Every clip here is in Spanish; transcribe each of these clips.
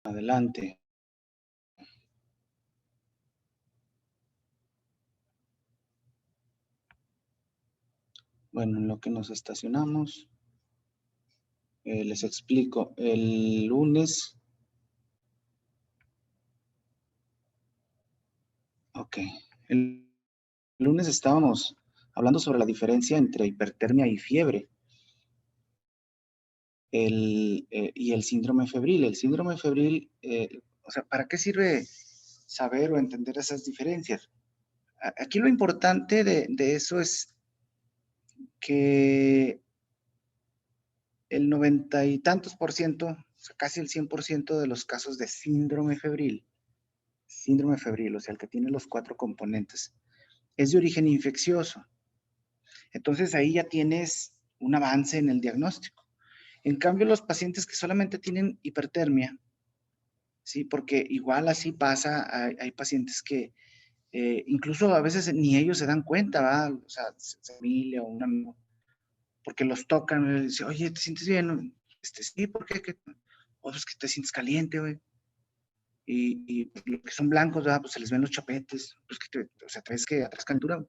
Adelante. Bueno, en lo que nos estacionamos, les explico. El lunes, ok, el lunes estábamos hablando sobre la diferencia entre hipertermia y fiebre. Y el síndrome febril. El síndrome febril, o sea, ¿para qué sirve saber o entender esas diferencias? Aquí lo importante de eso es que el 90 y tantos por ciento, o sea, casi el 100% de los casos de síndrome febril, o sea, el que tiene los 4 componentes, es de origen infeccioso. Entonces ahí ya tienes un avance en el diagnóstico. En cambio, los pacientes que solamente tienen hipertermia, sí, porque igual así pasa, hay pacientes que incluso a veces ni ellos se dan cuenta, ¿va? O sea, familia o un amigo, porque los tocan, y dicen, oye, ¿te sientes bien? Sí, ¿por qué? O es que te sientes caliente, güey. Y los que son blancos, ¿verdad? Pues se les ven los chapetes, pues o sea, te ves que atrás calentura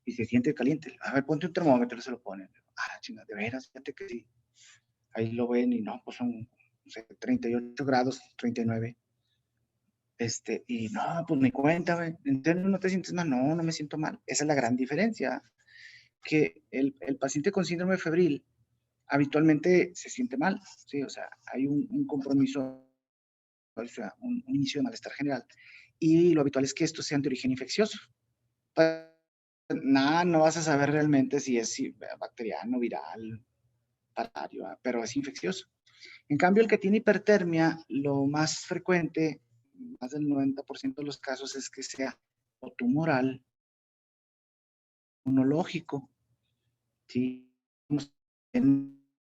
y se siente caliente. A ver, ponte un termómetro y se lo ponen. Ah, chinga, de veras, fíjate que sí. Ahí lo ven y no, pues son, no sé, 38 grados, 39. Y no, pues me cuenta, güey. ¿En serio no te sientes mal? No, no me siento mal. Esa es la gran diferencia, que el paciente con síndrome febril habitualmente se siente mal, ¿sí? O sea, hay un compromiso, o sea, un inicio de malestar general. Y lo habitual es que esto sea de origen infeccioso. Nada, no vas a saber realmente si es bacteriano, viral, parasitario, pero es infeccioso. En cambio, el que tiene hipertermia, lo más frecuente, más del 90% de los casos, es que sea o tumoral, inmunológico, ¿sí?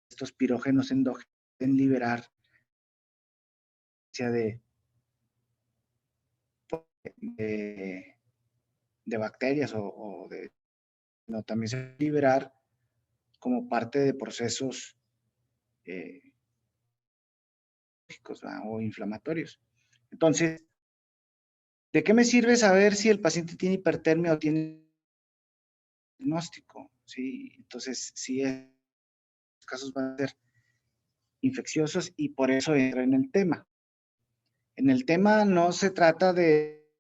Estos pirógenos endógenos en liberar de, de, de bacterias o de, no, también se puede liberar como parte de procesos o inflamatorios. Entonces, ¿de qué me sirve saber si el paciente tiene hipertermia o tiene diagnóstico? Sí, entonces, sí, los casos van a ser infecciosos y por eso entra en el tema. En el tema no se trata de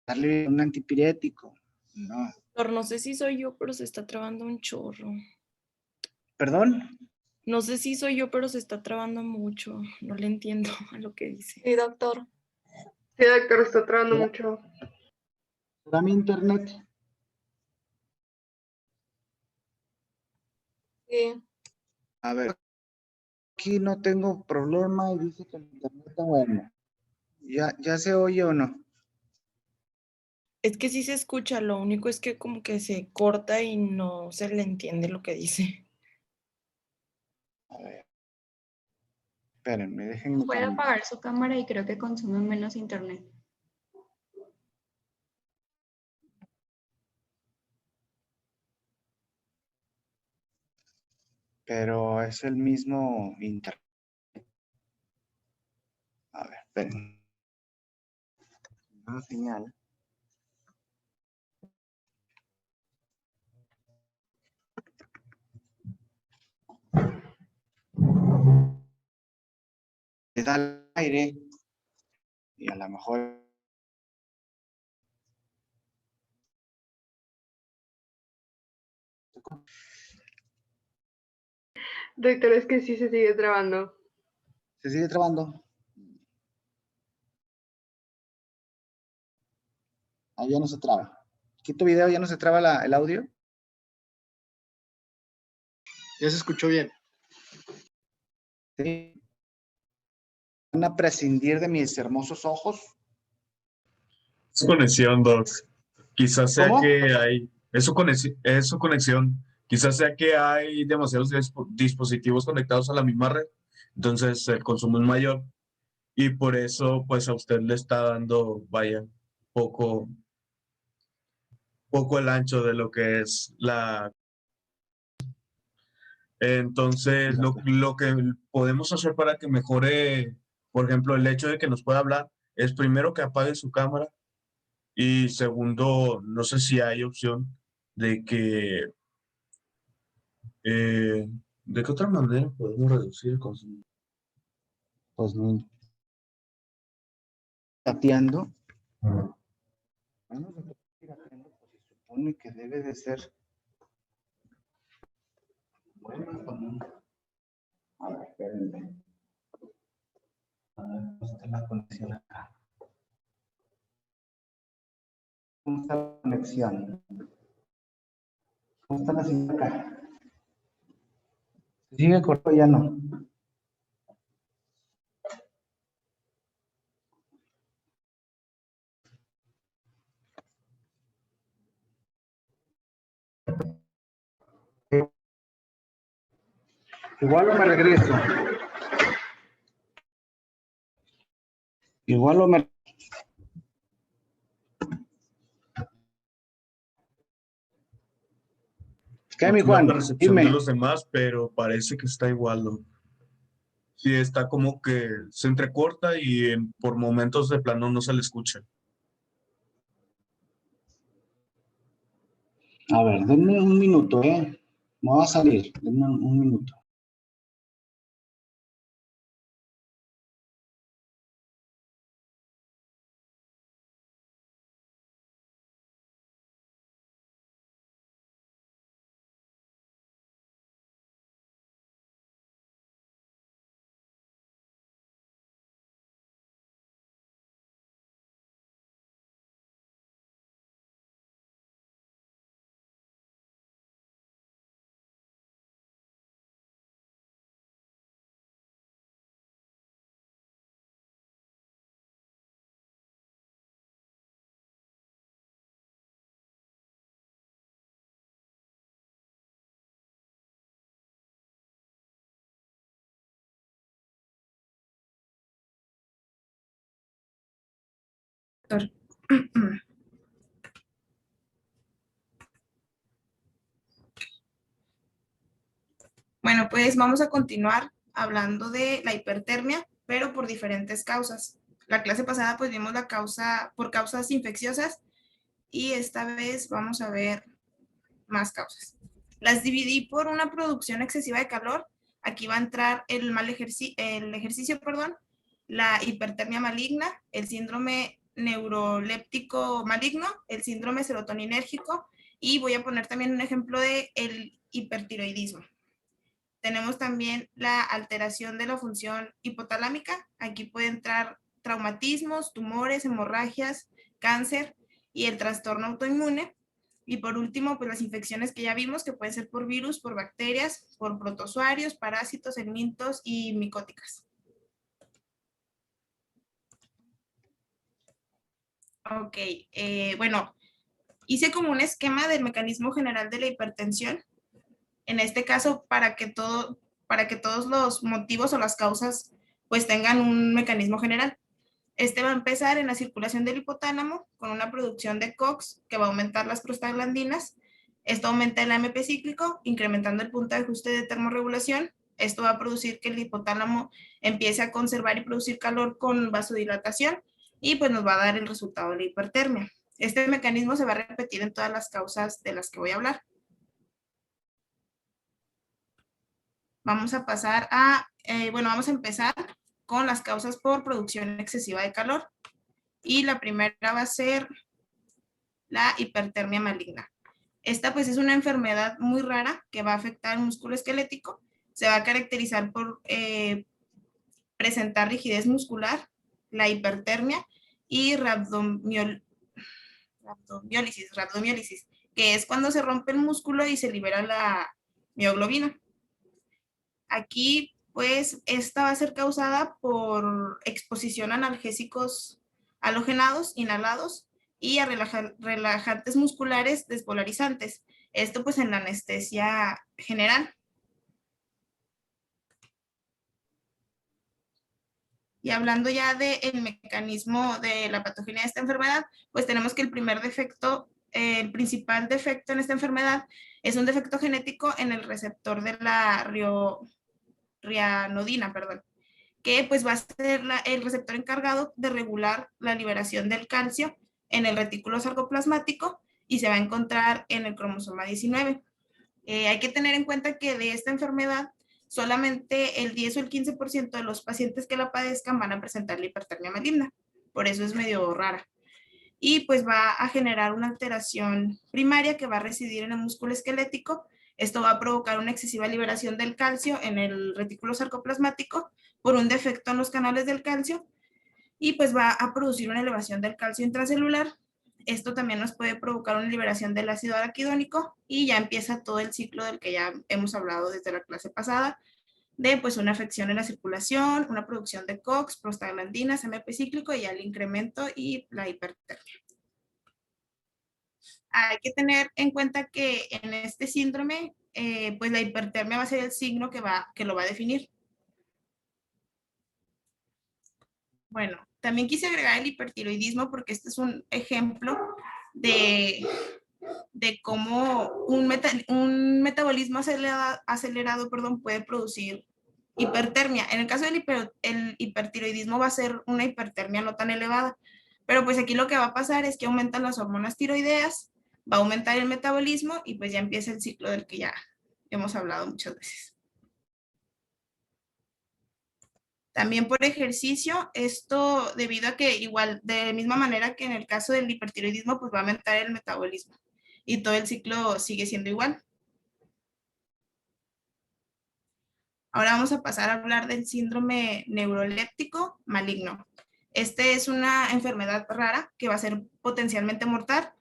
darle un antipirético, no. Doctor, no sé si soy yo, pero se está trabando un chorro. ¿Perdón? No sé si soy yo, pero se está trabando mucho. No le entiendo a lo que dice. Sí, doctor. Sí, doctor, está trabando mucho. ¿Será mi internet? Sí. A ver, aquí no tengo problema y dice que el internet está bueno. ¿Ya se oye o no? Es que sí se escucha, lo único es que como que se corta y no se le entiende lo que dice. A ver. Espérenme, déjenme. Puede apagar su cámara y creo que consume menos internet. Pero es el mismo internet. A ver, espérenme. Una señal. Le da el aire y a lo mejor Doctor, es que sí se sigue trabando. se sigue trabando. Ahí ya no se traba. Quito video, ya no se traba el audio. Ya se escuchó bien. Sí. ¿Van a prescindir de mis hermosos ojos? Es conexión, Doc. Quizás sea ¿Cómo? que hay. Es su conexión. Quizás sea que hay demasiados dispositivos conectados a la misma red. Entonces el consumo es mayor. Y por eso, pues a usted le está dando, vaya, poco, poco el ancho de lo que es la. Entonces, lo que podemos hacer para que mejore Por ejemplo, el hecho de que nos pueda hablar es primero que apague su cámara y segundo, no sé si hay opción de que, ¿de qué otra manera podemos reducir el consumo? Pues no. Pirateando. Bueno, lo que estoy pirateando, pues se supone que debe de ser. Bueno, a ver, espérenme. A ver, ¿cómo está la conexión acá? ¿Cómo está la conexión? ¿Cómo está la señal acá? ¿Se sigue corto o ya no? Igual o me regreso. Igual o me... ¿Qué, mi Aquí la Juan? percepción de Dime. los demás, pero parece que está igual, ¿no? Sí, está como que se entrecorta y por momentos de plano no se le escucha. A ver, denme un minuto, ¿eh? Me va a salir. Denme un minuto. Bueno, pues vamos a continuar hablando de la hipertermia, pero por diferentes causas. La clase pasada pues vimos la causa por causas infecciosas y esta vez vamos a ver más causas. Las dividí por una producción excesiva de calor. Aquí va a entrar el ejercicio, la hipertermia maligna, el síndrome neuroléptico maligno, el síndrome serotoninérgico y voy a poner también un ejemplo de el hipertiroidismo. Tenemos también la alteración de la función hipotalámica. Aquí puede entrar traumatismos, tumores, hemorragias, cáncer y el trastorno autoinmune. Y por último, pues las infecciones que ya vimos, que pueden ser por virus, por bacterias, por protozoarios, parásitos, helmintos y micóticas. Ok, bueno, hice como un esquema del mecanismo general de la hipertensión. En este caso, para que todos los motivos o las causas pues tengan un mecanismo general. Este va a empezar en la circulación del hipotálamo con una producción de COX que va a aumentar las prostaglandinas. Esto aumenta el AMP cíclico, incrementando el punto de ajuste de termorregulación. Esto va a producir que el hipotálamo empiece a conservar y producir calor con vasodilatación y pues nos va a dar el resultado de la hipertermia. Este mecanismo se va a repetir en todas las causas de las que voy a hablar. Vamos a pasar a, vamos a empezar con las causas por producción excesiva de calor. Y la primera va a ser la hipertermia maligna. Esta pues es una enfermedad muy rara que va a afectar el músculo esquelético. Se va a caracterizar por presentar rigidez muscular, la hipertermia y rabdomiólisis, que es cuando se rompe el músculo y se libera la mioglobina. Aquí, pues, esta va a ser causada por exposición a analgésicos halogenados, inhalados, y a relajantes musculares despolarizantes. Esto, pues, en la anestesia general. Y hablando ya del mecanismo de la patogenia de esta enfermedad, pues tenemos que el principal defecto en esta enfermedad es un defecto genético en el receptor de la rianodina, que pues va a ser el receptor encargado de regular la liberación del calcio en el retículo sarcoplasmático y se va a encontrar en el cromosoma 19. Hay que tener en cuenta que de esta enfermedad solamente el 10 o el 15% de los pacientes que la padezcan van a presentar la hipertermia maligna. Por eso es medio rara. Y pues va a generar una alteración primaria que va a residir en el músculo esquelético. Esto va a provocar una excesiva liberación del calcio en el retículo sarcoplasmático por un defecto en los canales del calcio y pues va a producir una elevación del calcio intracelular. Esto también nos puede provocar una liberación del ácido araquidónico y ya empieza todo el ciclo del que ya hemos hablado desde la clase pasada, de pues una afección en la circulación, una producción de COX, prostaglandinas, AMP cíclico y el incremento y la hipertermia. Hay que tener en cuenta que en este síndrome, pues la hipertermia va a ser el signo que lo va a definir. Bueno, también quise agregar el hipertiroidismo porque este es un ejemplo de cómo un metabolismo acelerado puede producir hipertermia. En el caso del hipertiroidismo va a ser una hipertermia no tan elevada, pero pues aquí lo que va a pasar es que aumentan las hormonas tiroideas, va a aumentar el metabolismo y pues ya empieza el ciclo del que ya hemos hablado muchas veces. También por ejercicio, esto debido a que igual, de la misma manera que en el caso del hipertiroidismo, pues va a aumentar el metabolismo y todo el ciclo sigue siendo igual. Ahora vamos a pasar a hablar del síndrome neuroléptico maligno. Este es una enfermedad rara que va a ser potencialmente mortal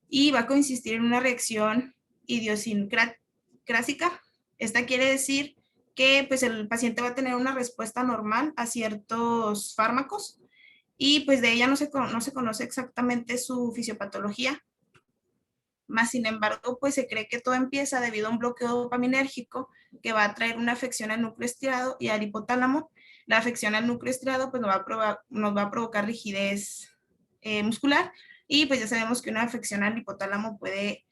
y va a consistir en una reacción idiosincrásica. Esta quiere decir que pues, el paciente va a tener una respuesta normal a ciertos fármacos y pues de ella no se conoce exactamente su fisiopatología. Más sin embargo, pues se cree que todo empieza debido a un bloqueo dopaminérgico que va a traer una afección al núcleo estriado y al hipotálamo. La afección al núcleo estriado pues nos va a provocar rigidez muscular y pues ya sabemos que una afección al hipotálamo puede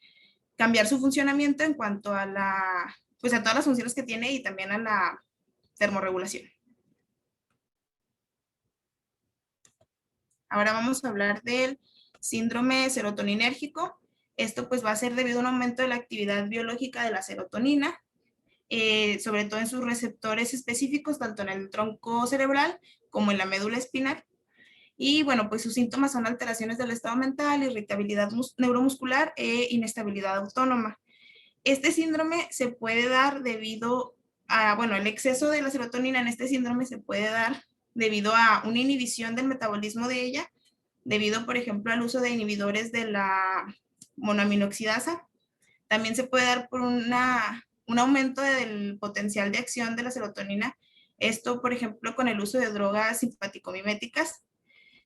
cambiar su funcionamiento en cuanto a pues a todas las funciones que tiene y también a la termorregulación. Ahora vamos a hablar del síndrome serotoninérgico. Esto pues va a ser debido a un aumento de la actividad biológica de la serotonina, sobre todo en sus receptores específicos, tanto en el tronco cerebral como en la médula espinal. Y bueno, pues sus síntomas son alteraciones del estado mental, irritabilidad neuromuscular e inestabilidad autónoma. Este síndrome se puede dar debido a, bueno, el exceso de la serotonina en este síndrome se puede dar debido a una inhibición del metabolismo de ella, debido, por ejemplo, al uso de inhibidores de la monoaminoxidasa. También se puede dar por un aumento del potencial de acción de la serotonina. Esto, por ejemplo, con el uso de drogas simpático-miméticas.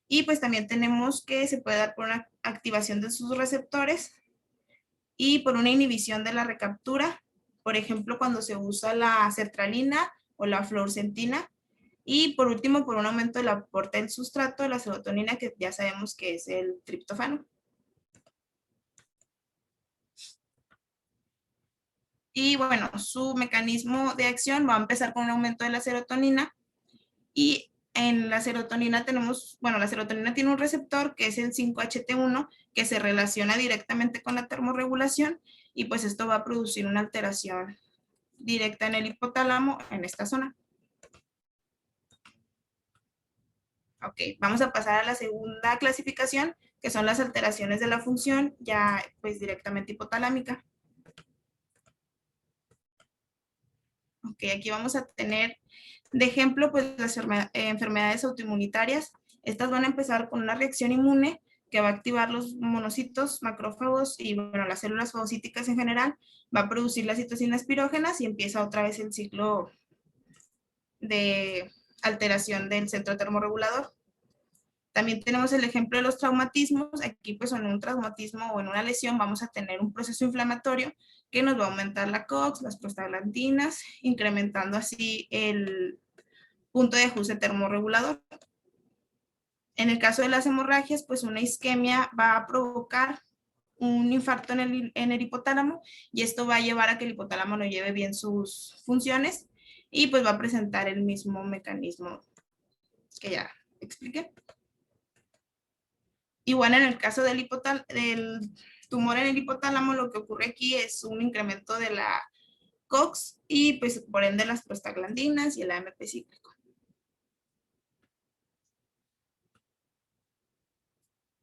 Y pues también tenemos que se puede dar por una activación de sus receptores y por una inhibición de la recaptura, por ejemplo, cuando se usa la sertralina o la fluoxetina. Y por último, por un aumento del aporte del sustrato de la serotonina, que ya sabemos que es el triptófano. Y bueno, su mecanismo de acción va a empezar con un aumento de la serotonina y en la serotonina tenemos, bueno, la serotonina tiene un receptor que es el 5-HT1 que se relaciona directamente con la termorregulación y pues esto va a producir una alteración directa en el hipotálamo en esta zona. Ok, vamos a pasar a la segunda clasificación que son las alteraciones de la función ya pues directamente hipotalámica. Ok, aquí vamos a tener de ejemplo, pues las enfermedades autoinmunitarias. Estas van a empezar con una reacción inmune que va a activar los monocitos, macrófagos y bueno, las células fagocíticas en general. Va a producir las citocinas pirógenas y empieza otra vez el ciclo de alteración del centro termorregulador. También tenemos el ejemplo de los traumatismos. Aquí pues en un traumatismo o en una lesión vamos a tener un proceso inflamatorio que nos va a aumentar la COX, las prostaglandinas, incrementando así el punto de ajuste termorregulador. En el caso de las hemorragias, pues una isquemia va a provocar un infarto en el hipotálamo y esto va a llevar a que el hipotálamo no lleve bien sus funciones y pues va a presentar el mismo mecanismo que ya expliqué. Igual en el caso del tumor en el hipotálamo, lo que ocurre aquí es un incremento de la COX y pues por ende las prostaglandinas y el AMP cíclico.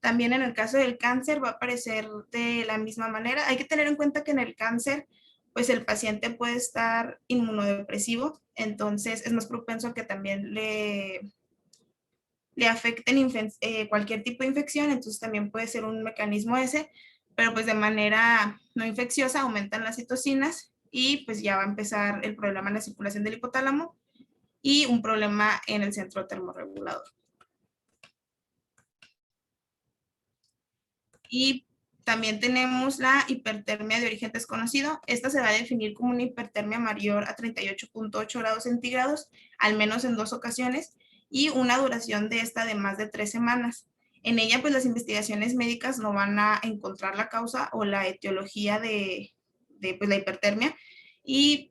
También en el caso del cáncer va a aparecer de la misma manera. Hay que tener en cuenta que en el cáncer, pues el paciente puede estar inmunodepresivo, entonces es más propenso a que también le afecten cualquier tipo de infección, entonces también puede ser un mecanismo ese, pero pues de manera no infecciosa aumentan las citocinas y pues ya va a empezar el problema en la circulación del hipotálamo y un problema en el centro termorregulador. Y también tenemos la hipertermia de origen desconocido. Esta se va a definir como una hipertermia mayor a 38.8 grados centígrados, al menos en 2 ocasiones, y una duración de esta de más de 3 semanas. En ella, pues las investigaciones médicas no van a encontrar la causa o la etiología de pues, la hipertermia,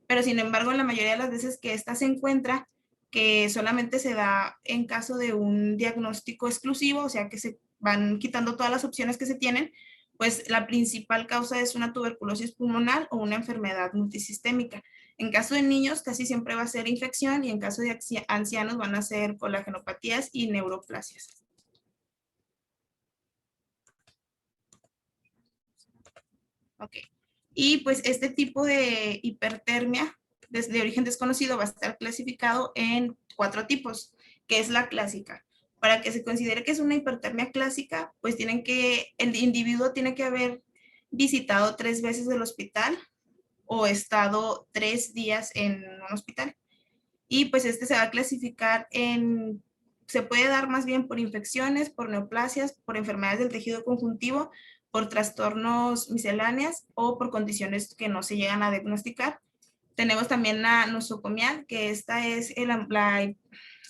pero sin embargo, en la mayoría de las veces que esta se encuentra, que solamente se da en caso de un diagnóstico exclusivo, o sea que se van quitando todas las opciones que se tienen, pues la principal causa es una tuberculosis pulmonar o una enfermedad multisistémica. En caso de niños casi siempre va a ser infección y en caso de ancianos van a ser colagenopatías y neuroplasias. Ok. Y pues este tipo de hipertermia de origen desconocido va a estar clasificado en 4 tipos, que es la clásica. Para que se considere que es una hipertermia clásica, pues el individuo tiene que haber visitado 3 veces el hospital o estado 3 días en un hospital. Y pues este se va a clasificar se puede dar más bien por infecciones, por neoplasias, por enfermedades del tejido conjuntivo, por trastornos misceláneos o por condiciones que no se llegan a diagnosticar. Tenemos también la nosocomial, que esta es la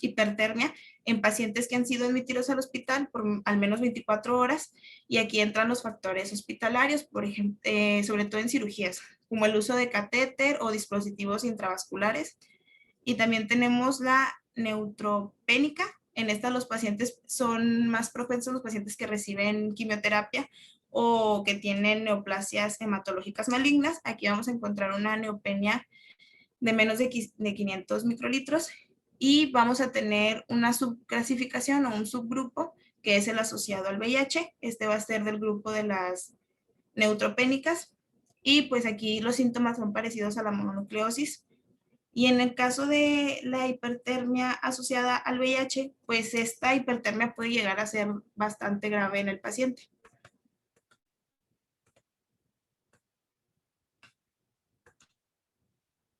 hipertermia en pacientes que han sido admitidos al hospital por al menos 24 horas, y aquí entran los factores hospitalarios, por ejemplo, sobre todo en cirugías, como el uso de catéter o dispositivos intravasculares. Y también tenemos la neutropénica. En esta los pacientes son más propensos, los pacientes que reciben quimioterapia o que tienen neoplasias hematológicas malignas. Aquí vamos a encontrar una neopenia de menos de 500 microlitros y vamos a tener una subclasificación o un subgrupo que es el asociado al VIH. Este va a ser del grupo de las neutropénicas y pues aquí los síntomas son parecidos a la mononucleosis. Y en el caso de la hipertermia asociada al VIH, pues esta hipertermia puede llegar a ser bastante grave en el paciente.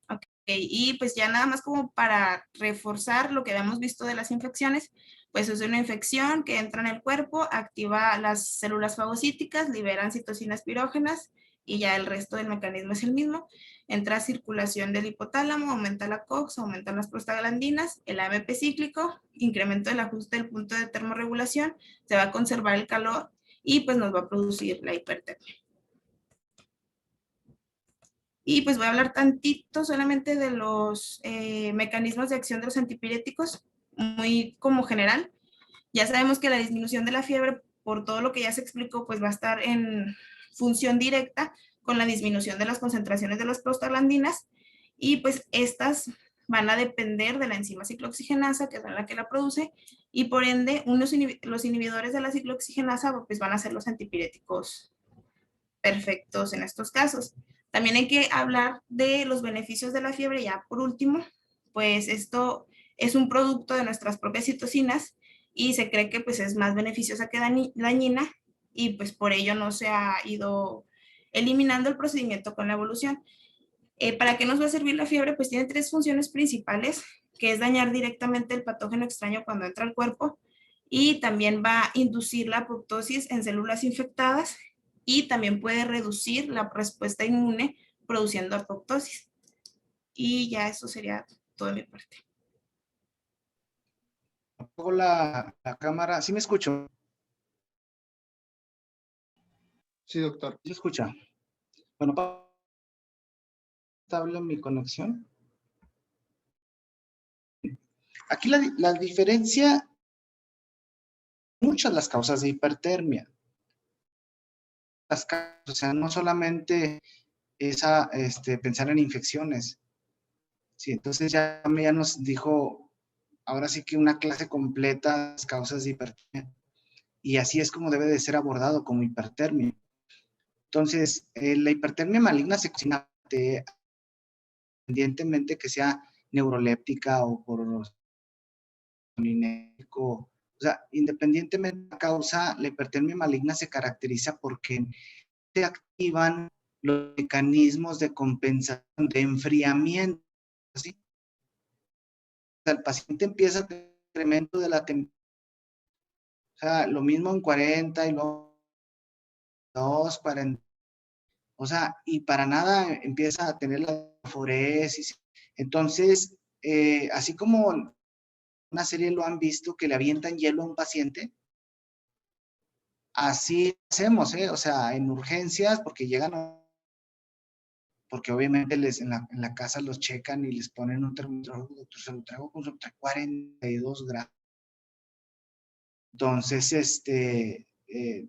Ok, y pues ya nada más como para reforzar lo que habíamos visto de las infecciones, pues es una infección que entra en el cuerpo, activa las células fagocíticas, liberan citocinas pirógenas y ya el resto del mecanismo es el mismo. Entra a circulación del hipotálamo, aumenta la COX, aumentan las prostaglandinas, el AMP cíclico, incremento del ajuste del punto de termorregulación, se va a conservar el calor y pues nos va a producir la hipertermia. Y pues voy a hablar tantito solamente de los mecanismos de acción de los antipiréticos, muy como general. Ya sabemos que la disminución de la fiebre, por todo lo que ya se explicó, pues va a estar en función directa con la disminución de las concentraciones de las prostaglandinas y pues estas van a depender de la enzima ciclooxigenasa, que es la que la produce, y por ende los inhibidores de la ciclooxigenasa pues van a ser los antipiréticos perfectos en estos casos. También hay que hablar de los beneficios de la fiebre, ya por último, pues esto es un producto de nuestras propias citocinas y se cree que pues es más beneficiosa que dañina y pues por ello no se ha ido eliminando el procedimiento con la evolución. ¿Para qué nos va a servir la fiebre? Pues tiene 3 funciones principales, que es dañar directamente el patógeno extraño cuando entra al cuerpo y también va a inducir la apoptosis en células infectadas y también puede reducir la respuesta inmune produciendo apoptosis. Y ya eso sería todo de mi parte. Apago la cámara. ¿Sí me escucho? Sí, doctor. ¿Sí escucha? Bueno, estable mi conexión. aquí la diferencia, muchas las causas de hipertermia. O sea, no solamente pensar en infecciones. Sí, entonces ya nos dijo, ahora sí que una clase completa de las causas de hipertermia. Y así es como debe de ser abordado como hipertermia. Entonces, la hipertermia maligna se cocina independientemente que sea neuroléptica o por o sea, independientemente de la causa, la hipertermia maligna se caracteriza porque se activan los mecanismos de compensación, de enfriamiento, ¿sí? O sea, el paciente empieza a tener incremento de la temperatura, o sea, lo mismo en 40 y luego 2, 40, o sea, y para nada empieza a tener la foresis. Entonces, así como una serie lo han visto, que le avientan hielo a un paciente, así hacemos, o sea, en urgencias, porque porque obviamente en la casa los checan y les ponen un termómetro, doctor, se lo traigo con 42 grados. Entonces,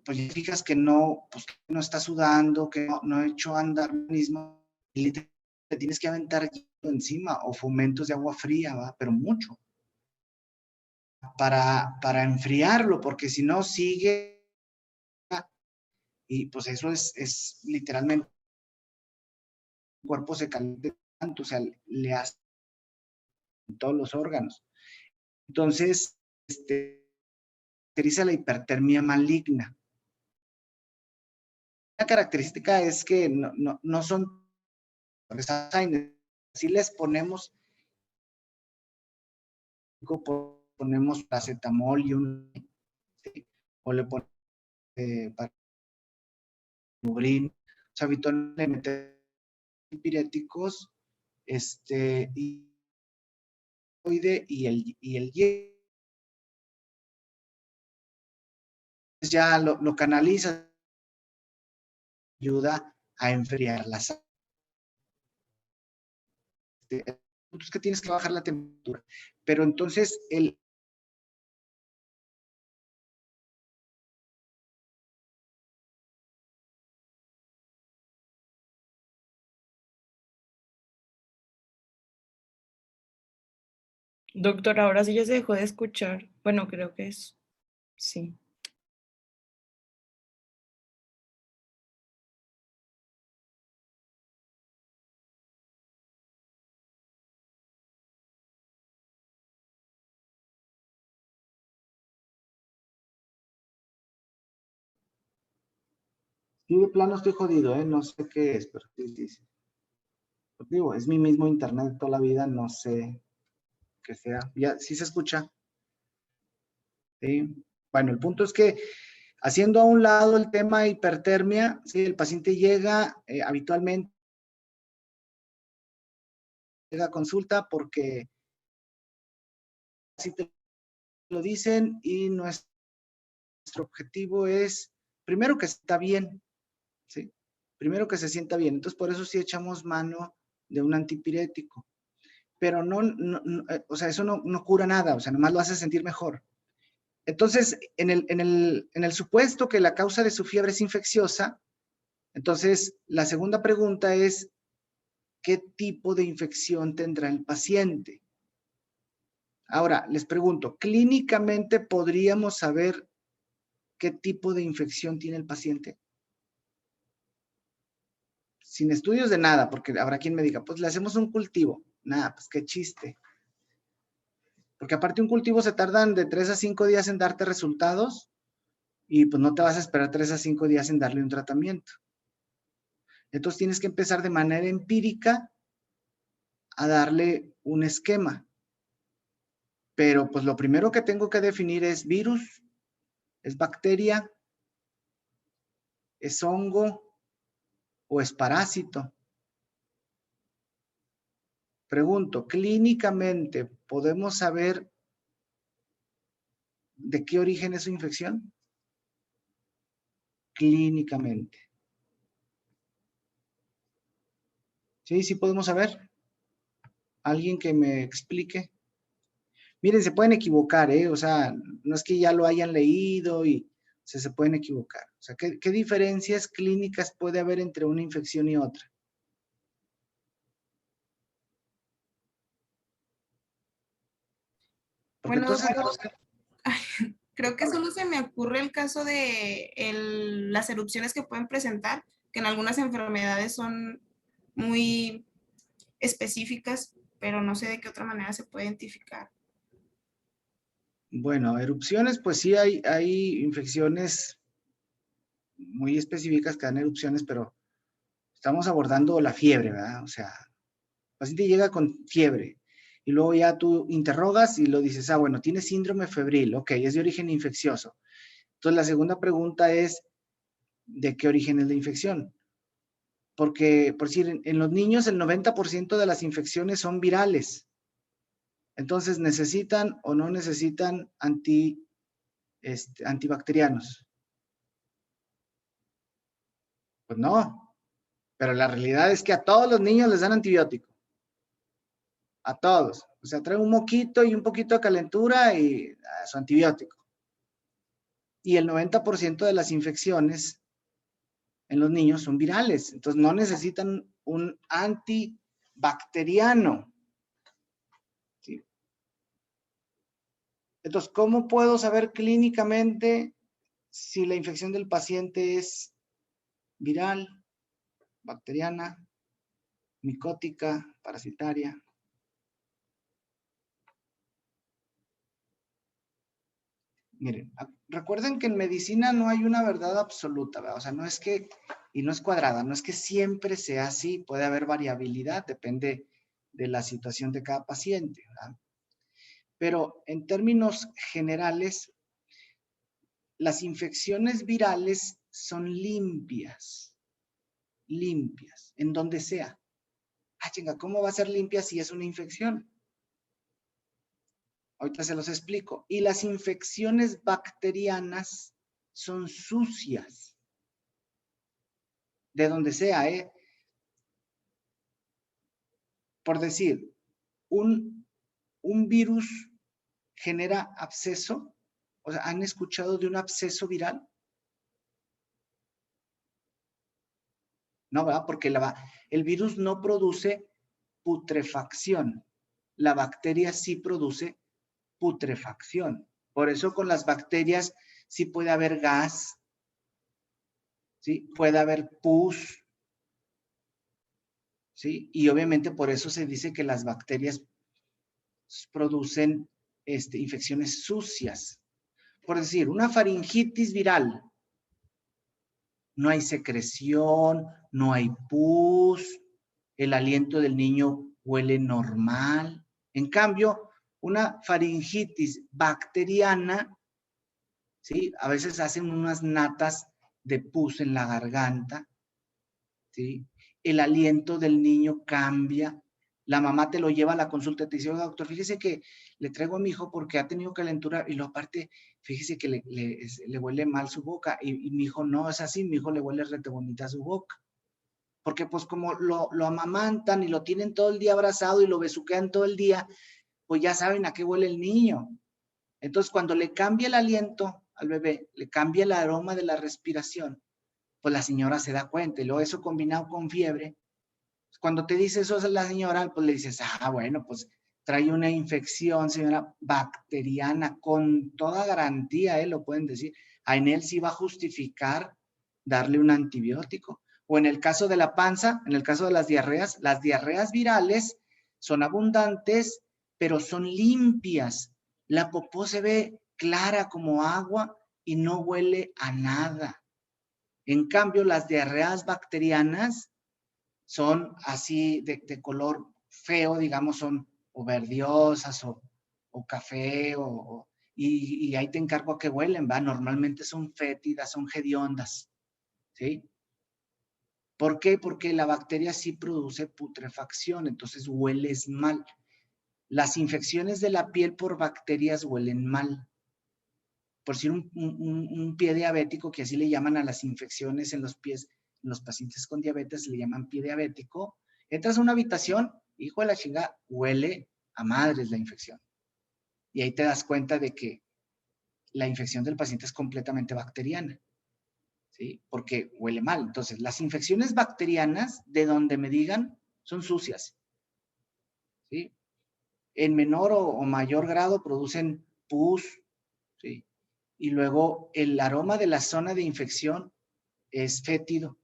pues ya fijas que no, pues que no está sudando, que no ha hecho andar mismo, y te tienes que aventar hielo encima o fomentos de agua fría, ¿va? Pero mucho. Para enfriarlo, porque si no sigue, y pues eso es literalmente, el cuerpo se calienta tanto, o sea, le hace en todos los órganos. Entonces, caracteriza la hipertermia maligna. La característica es que no son, si les ponemos paracetamol y o le ponemos paramubrin, o sea, habitualmente antipiréticos, y el hielo ya lo canaliza, ayuda a enfriar la sangre. Es que tienes que bajar la temperatura. Pero entonces, Doctor, ahora sí ya se dejó de escuchar. Bueno, creo que es. Sí. sí, de plano estoy jodido, no sé qué es, pero sí. Digo, es mi mismo internet toda la vida, no sé qué sea. Ya, sí se escucha. ¿Sí? Bueno, el punto es que haciendo a un lado el tema de hipertermia, ¿sí? El paciente llega habitualmente llega a consulta porque así te lo dicen y nuestro objetivo es, primero que está bien, ¿sí? Primero que se sienta bien. Entonces, por eso sí echamos mano de un antipirético. Pero o sea, eso no cura nada, o sea, nomás lo hace sentir mejor. Entonces, en el supuesto que la causa de su fiebre es infecciosa, entonces la segunda pregunta es, ¿qué tipo de infección tendrá el paciente? Ahora, les pregunto, ¿clínicamente podríamos saber qué tipo de infección tiene el paciente? Sin estudios de nada, porque habrá quien me diga, pues le hacemos un cultivo. Nada, pues qué chiste. Porque aparte un cultivo se tardan de 3 a 5 días en darte resultados y pues no te vas a esperar 3 a 5 días en darle un tratamiento. Entonces tienes que empezar de manera empírica a darle un esquema. Pero pues lo primero que tengo que definir es virus, es bacteria, es hongo o es parásito. Pregunto, ¿clínicamente podemos saber de qué origen es su infección? Clínicamente. Sí, sí podemos saber. ¿Alguien que me explique? Miren, se pueden equivocar, ¿eh? O sea, no es que ya lo hayan leído y se pueden equivocar. O sea, ¿qué diferencias clínicas puede haber entre una infección y otra? Porque Bueno, entonces, doctor, creo que solo se me ocurre el caso de las erupciones que pueden presentar, que en algunas enfermedades son muy específicas, pero no sé de qué otra manera se puede identificar. bueno, erupciones, pues sí hay infecciones muy específicas que dan erupciones, pero estamos abordando la fiebre, ¿verdad? O sea, el paciente llega con fiebre y luego ya tú interrogas y lo dices, ah, bueno, tiene síndrome febril, ok, es de origen infeccioso. Entonces la segunda pregunta es, ¿de qué origen es la infección? Porque, por decir, en los niños el 90% de las infecciones son virales. Entonces, ¿necesitan o no necesitan antibacterianos? Pues no, pero la realidad es que a todos los niños les dan antibiótico. A todos. O sea, trae un moquito y un poquito de calentura y su antibiótico. Y el 90% de las infecciones en los niños son virales. Entonces, no necesitan un antibacteriano. ¿Sí? Entonces, ¿cómo puedo saber clínicamente si la infección del paciente es viral, bacteriana, micótica, parasitaria? Miren, recuerden que en medicina no hay una verdad absoluta, ¿verdad? O sea, no es que, y no es cuadrada, no es que siempre sea así, puede haber variabilidad, depende de la situación de cada paciente, ¿verdad? Pero en términos generales, las infecciones virales son limpias, en donde sea. Ah, chinga, ¿cómo va a ser limpia si es una infección? Ahorita se los explico. Y las infecciones bacterianas son sucias, de donde sea, ¿eh? Por decir, un virus genera absceso. O sea, ¿han escuchado de un absceso viral? No, ¿verdad? Porque el virus no produce putrefacción. La bacteria sí produce putrefacción. Por eso con las bacterias sí puede haber gas, ¿sí? Puede haber pus, ¿sí? Y obviamente por eso se dice que las bacterias producen infecciones sucias. Por decir, una faringitis viral, no hay secreción, no hay pus, el aliento del niño huele normal. En cambio, una faringitis bacteriana, ¿sí? A veces hacen unas natas de pus en la garganta, ¿sí? El aliento del niño cambia. La mamá te lo lleva a la consulta y te dice, oiga, doctor, fíjese que le traigo a mi hijo porque ha tenido calentura y luego aparte, fíjese que le huele mal su boca. Y mi hijo no es así, mi hijo le huele rete bonita su boca. Porque pues como lo amamantan y lo tienen todo el día abrazado y lo besuquean todo el día, pues ya saben a qué huele el niño. Entonces cuando le cambia el aliento al bebé, le cambia el aroma de la respiración, pues la señora se da cuenta. Y luego eso combinado con fiebre, cuando te dice eso a la señora, pues le dices, ah, bueno, pues trae una infección, señora, bacteriana, con toda garantía, lo pueden decir. En él sí va a justificar darle un antibiótico. O en el caso de la panza, en el caso de las diarreas virales son abundantes, pero son limpias. La popó se ve clara como agua y no huele a nada. En cambio, las diarreas bacterianas son así de color feo, digamos, son o verdiosas o café, y ahí te encargo a que huelen, ¿va? Normalmente son fétidas, son hediondas, ¿sí? ¿Por qué? Porque la bacteria sí produce putrefacción, entonces hueles mal. Las infecciones de la piel por bacterias huelen mal. Por decir un pie diabético, que así le llaman a las infecciones en los pies, en los pacientes con diabetes le llaman pie diabético. Entras a una habitación, hijo de la chingada, huele a madres la infección. Y ahí te das cuenta de que la infección del paciente es completamente bacteriana, ¿sí? Porque huele mal. Entonces, las infecciones bacterianas, de donde me digan, son sucias, ¿sí? En menor o mayor grado producen pus, ¿sí? Y luego el aroma de la zona de infección es fétido.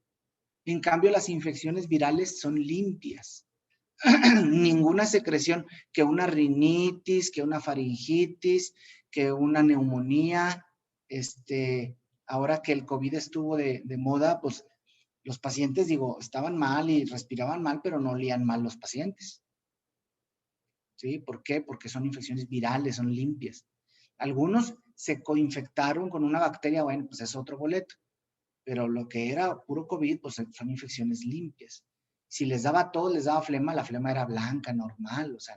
En cambio, las infecciones virales son limpias. Ninguna secreción, que una rinitis, que una faringitis, que una neumonía. Ahora que el COVID estuvo de moda, pues los pacientes, digo, estaban mal y respiraban mal, pero no olían mal los pacientes. ¿Sí? ¿Por qué? Porque son infecciones virales, son limpias. Algunos se coinfectaron con una bacteria, bueno, pues es otro boleto. Pero lo que era puro COVID, pues son infecciones limpias. Si les daba todo, les daba flema, la flema era blanca, normal, o sea,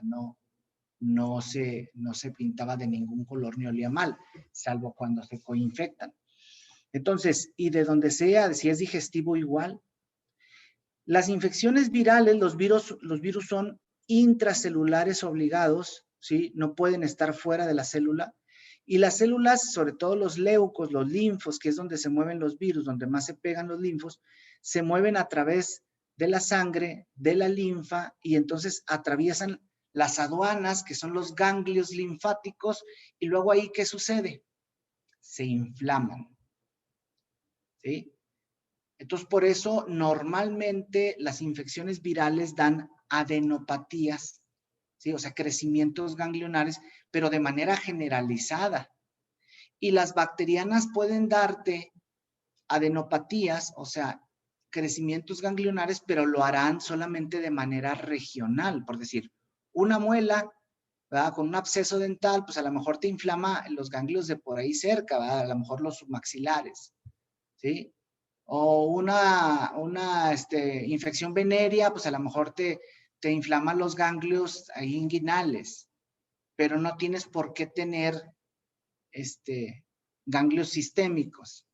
no se pintaba de ningún color ni olía mal, salvo cuando se coinfectan. Entonces, y de donde sea, si es digestivo igual. Las infecciones virales, los virus son intracelulares obligados, ¿sí? No pueden estar fuera de la célula. Y las células, sobre todo los leucos, los linfos, que es donde se mueven los virus, donde más se pegan los linfos, se mueven a través de la sangre, de la linfa, y entonces atraviesan las aduanas, que son los ganglios linfáticos, y luego ahí, ¿qué sucede? Se inflaman, ¿sí? Entonces, por eso, normalmente las infecciones virales dan adenopatías, ¿sí? O sea, crecimientos ganglionares, pero de manera generalizada. Y las bacterianas pueden darte adenopatías, o sea, crecimientos ganglionares, pero lo harán solamente de manera regional. Por decir, una muela, ¿verdad? Con un absceso dental, pues a lo mejor te inflama los ganglios de por ahí cerca, ¿verdad? A lo mejor los submaxilares, ¿sí? O una infección venérea, pues a lo mejor te inflama los ganglios ahí inguinales, pero no tienes por qué tener ganglios sistémicos.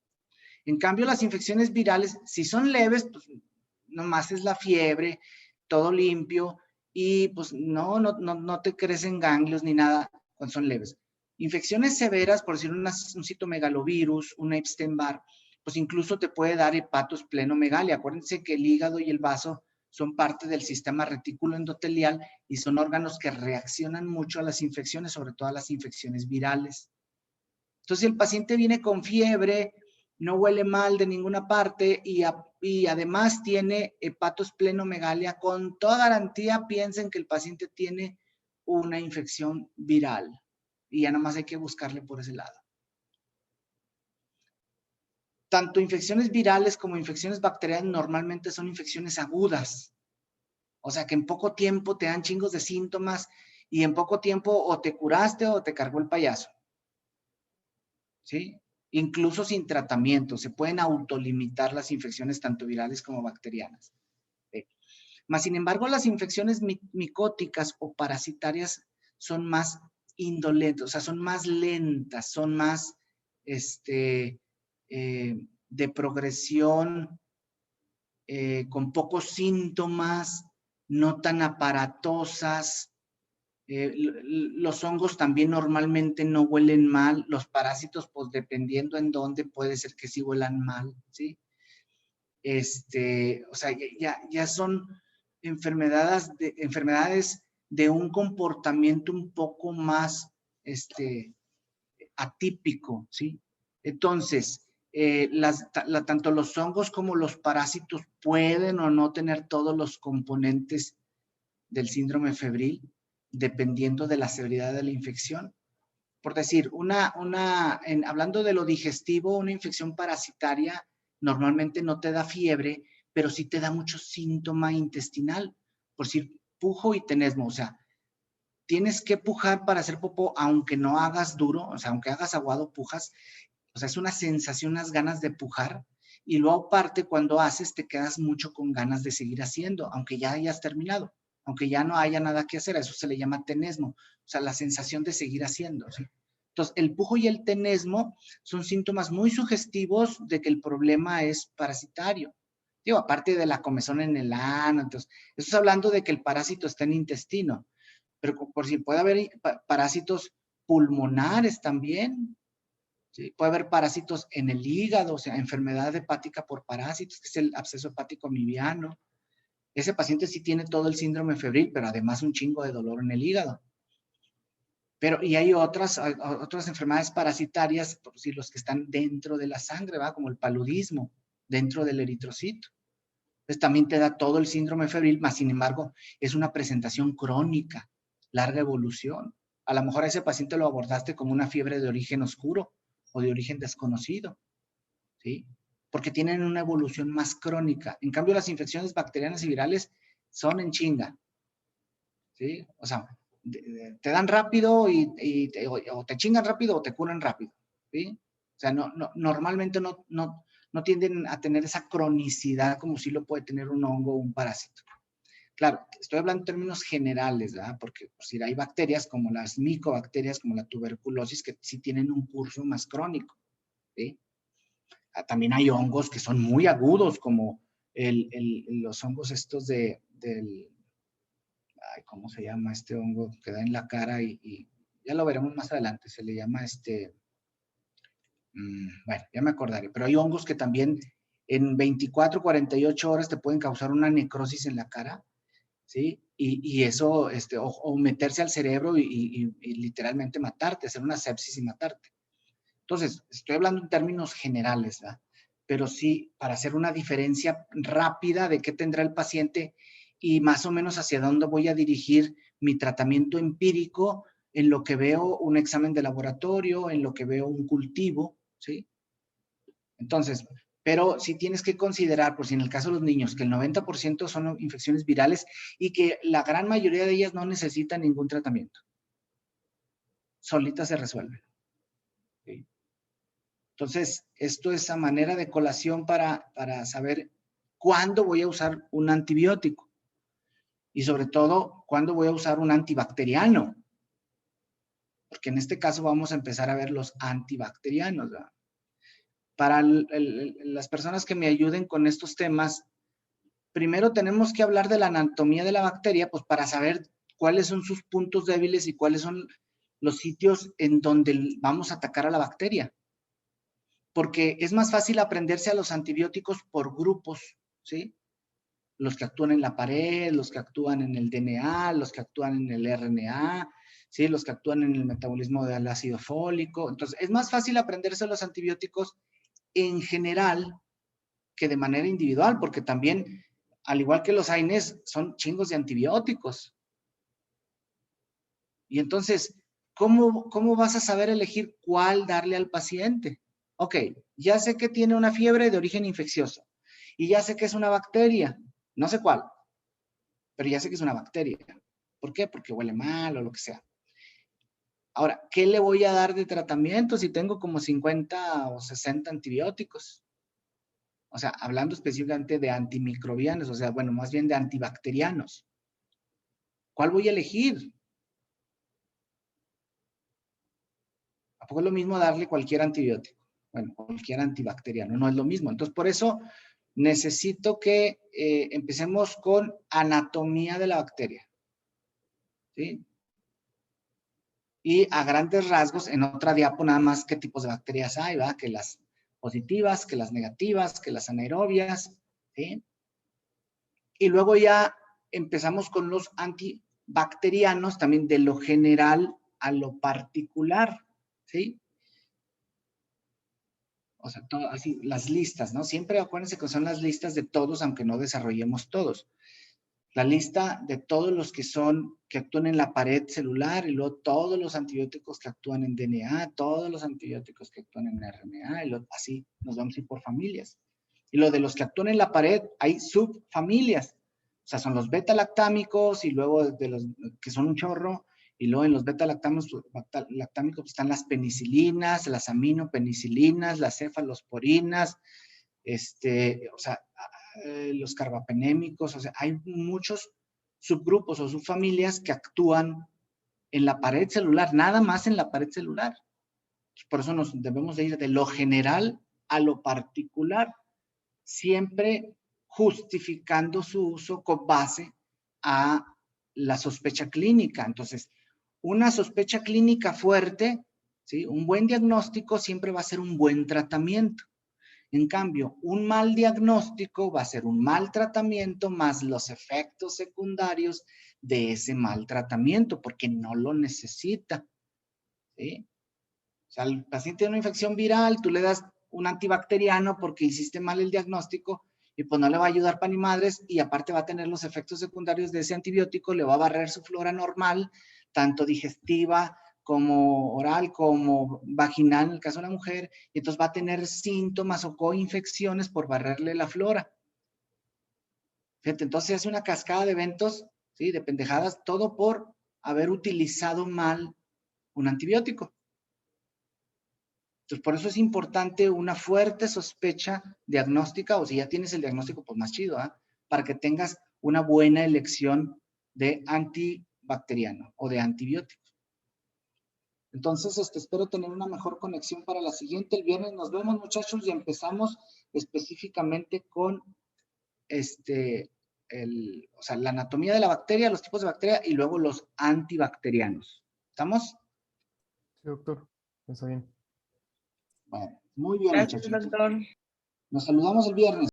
En cambio, las infecciones virales, si son leves, pues nomás es la fiebre, todo limpio, y pues no te crecen ganglios ni nada cuando son leves. Infecciones severas, por decir un citomegalovirus, un Epstein-Barr, pues incluso te puede dar hepatosplenomegalia. Acuérdense que el hígado y el vaso son parte del sistema retículo endotelial y son órganos que reaccionan mucho a las infecciones, sobre todo a las infecciones virales. Entonces, si el paciente viene con fiebre, no huele mal de ninguna parte y además tiene hepatosplenomegalia, con toda garantía piensen que el paciente tiene una infección viral y ya nomás hay que buscarle por ese lado. Tanto infecciones virales como infecciones bacterianas normalmente son infecciones agudas. O sea que en poco tiempo te dan chingos de síntomas y en poco tiempo o te curaste o te cargó el payaso. ¿Sí? Incluso sin tratamiento, se pueden autolimitar las infecciones tanto virales como bacterianas. Mas, sin embargo, las infecciones micóticas o parasitarias son más indolentes, o sea, son más lentas, son más de progresión, con pocos síntomas, no tan aparatosas. Los hongos también normalmente no huelen mal. Los parásitos, pues dependiendo en dónde, puede ser que sí huelan mal, ¿sí? O sea, ya son enfermedades de un comportamiento un poco más atípico, ¿sí? Entonces, tanto los hongos como los parásitos pueden o no tener todos los componentes del síndrome febril, dependiendo de la severidad de la infección. Por decir, hablando de lo digestivo, una infección parasitaria normalmente no te da fiebre, pero sí te da mucho síntoma intestinal. Por decir, pujo y tenesmo, o sea, tienes que pujar para hacer popó, aunque no hagas duro, o sea, aunque hagas aguado, pujas. O sea, es una sensación, unas ganas de pujar. Y luego aparte, cuando haces, te quedas mucho con ganas de seguir haciendo, aunque ya hayas terminado, aunque ya no haya nada que hacer. A eso se le llama tenesmo, o sea, la sensación de seguir haciendo, ¿sí? Entonces, el pujo y el tenesmo son síntomas muy sugestivos de que el problema es parasitario. Digo, aparte de la comezón en el ano, entonces, eso es hablando de que el parásito está en el intestino. Pero por si puede haber parásitos pulmonares también. ¿Sí? Puede haber parásitos en el hígado, o sea, enfermedad hepática por parásitos, que es el absceso hepático amibiano. Ese paciente sí tiene todo el síndrome febril, pero además un chingo de dolor en el hígado. Pero, y hay otras enfermedades parasitarias, por decir, los que están dentro de la sangre, ¿va? Como el paludismo, dentro del eritrocito. Entonces también te da todo el síndrome febril, más sin embargo, es una presentación crónica, larga evolución. A lo mejor a ese paciente lo abordaste como una fiebre de origen oscuro o de origen desconocido, ¿sí? Porque tienen una evolución más crónica. En cambio, las infecciones bacterianas y virales son en chinga, ¿sí? O sea, te dan rápido o te chingan rápido o te curan rápido, ¿sí? O sea, normalmente no tienden a tener esa cronicidad como si lo puede tener un hongo o un parásito. Claro, estoy hablando en términos generales, ¿verdad? Porque pues, hay bacterias como las micobacterias, como la tuberculosis, que sí tienen un curso más crónico, ¿sí? También hay hongos que son muy agudos, como los hongos estos del... Ay, ¿cómo se llama este hongo que da en la cara? Y ya lo veremos más adelante. Se le llama bueno, ya me acordaré. Pero hay hongos que también en 24, 48 horas te pueden causar una necrosis en la cara, ¿sí? Y eso, o meterse al cerebro y literalmente matarte, hacer una sepsis y matarte. Entonces, estoy hablando en términos generales, ¿verdad? Pero sí, para hacer una diferencia rápida de qué tendrá el paciente y más o menos hacia dónde voy a dirigir mi tratamiento empírico en lo que veo un examen de laboratorio, en lo que veo un cultivo, ¿sí? Entonces, pero sí tienes que considerar, por si en el caso de los niños, que el 90% son infecciones virales y que la gran mayoría de ellas no necesitan ningún tratamiento. Solitas se resuelven. ¿Sí? Entonces, esto es a manera de colación para saber cuándo voy a usar un antibiótico y sobre todo, cuándo voy a usar un antibacteriano. Porque en este caso vamos a empezar a ver los antibacterianos, ¿verdad? Para las personas que me ayuden con estos temas, primero tenemos que hablar de la anatomía de la bacteria, pues para saber cuáles son sus puntos débiles y cuáles son los sitios en donde vamos a atacar a la bacteria. Porque es más fácil aprenderse a los antibióticos por grupos, ¿sí? Los que actúan en la pared, los que actúan en el DNA, los que actúan en el RNA, ¿sí? Los que actúan en el metabolismo del ácido fólico. Entonces, es más fácil aprenderse los antibióticos en general que de manera individual, porque también, al igual que los AINES, son chingos de antibióticos. Y entonces, ¿cómo vas a saber elegir cuál darle al paciente? Ok, ya sé que tiene una fiebre de origen infeccioso y ya sé que es una bacteria, no sé cuál, pero ya sé que es una bacteria. ¿Por qué? Porque huele mal o lo que sea. Ahora, ¿qué le voy a dar de tratamiento si tengo como 50 o 60 antibióticos? O sea, hablando específicamente de antimicrobianos, o sea, bueno, más bien de antibacterianos. ¿Cuál voy a elegir? ¿A poco es lo mismo darle cualquier antibiótico? Bueno, cualquier antibacteriano, no es lo mismo. Entonces, por eso necesito que empecemos con anatomía de la bacteria. ¿Sí? Y a grandes rasgos, en otra diapo nada más qué tipos de bacterias hay, ¿verdad? Que las positivas, que las negativas, que las anaerobias, ¿sí? Y luego ya empezamos con los antibacterianos, también de lo general a lo particular, ¿sí? O sea, todo, así, las listas, ¿no? Siempre acuérdense que son las listas de todos, aunque no desarrollemos todos. La lista de todos los que actúan en la pared celular y luego todos los antibióticos que actúan en DNA, todos los antibióticos que actúan en RNA, y así nos vamos a ir por familias. Y lo de los que actúan en la pared, hay subfamilias. O sea, son los beta-lactámicos y luego de los que son un chorro, y luego en los beta-lactámicos están las penicilinas, las aminopenicilinas, las cefalosporinas, o sea, los carbapenémicos, o sea, hay muchos subgrupos o subfamilias que actúan en la pared celular, nada más en la pared celular. Por eso nos debemos de ir de lo general a lo particular, siempre justificando su uso con base a la sospecha clínica. Entonces, una sospecha clínica fuerte, ¿sí? Un buen diagnóstico siempre va a ser un buen tratamiento. En cambio, un mal diagnóstico va a ser un mal tratamiento más los efectos secundarios de ese mal tratamiento, porque no lo necesita, ¿sí? O sea, el paciente tiene una infección viral, tú le das un antibacteriano porque hiciste mal el diagnóstico y pues no le va a ayudar para ni madres y aparte va a tener los efectos secundarios de ese antibiótico, le va a barrer su flora normal, tanto digestiva como oral, como vaginal en el caso de la mujer, y entonces va a tener síntomas o coinfecciones por barrerle la flora. Fíjate, entonces hace una cascada de eventos, ¿sí? De pendejadas, todo por haber utilizado mal un antibiótico. Entonces, por eso es importante una fuerte sospecha diagnóstica, o si ya tienes el diagnóstico, pues más chido, ¿ah? Para que tengas una buena elección de antibacteriano o de antibiótico. Entonces, espero tener una mejor conexión para la siguiente. El viernes nos vemos, muchachos, y empezamos específicamente con o sea, la anatomía de la bacteria, los tipos de bacteria y luego los antibacterianos. ¿Estamos? Sí, doctor. Está bien. Bueno, muy bien, Gracias, muchachos. doctor. Nos saludamos el viernes.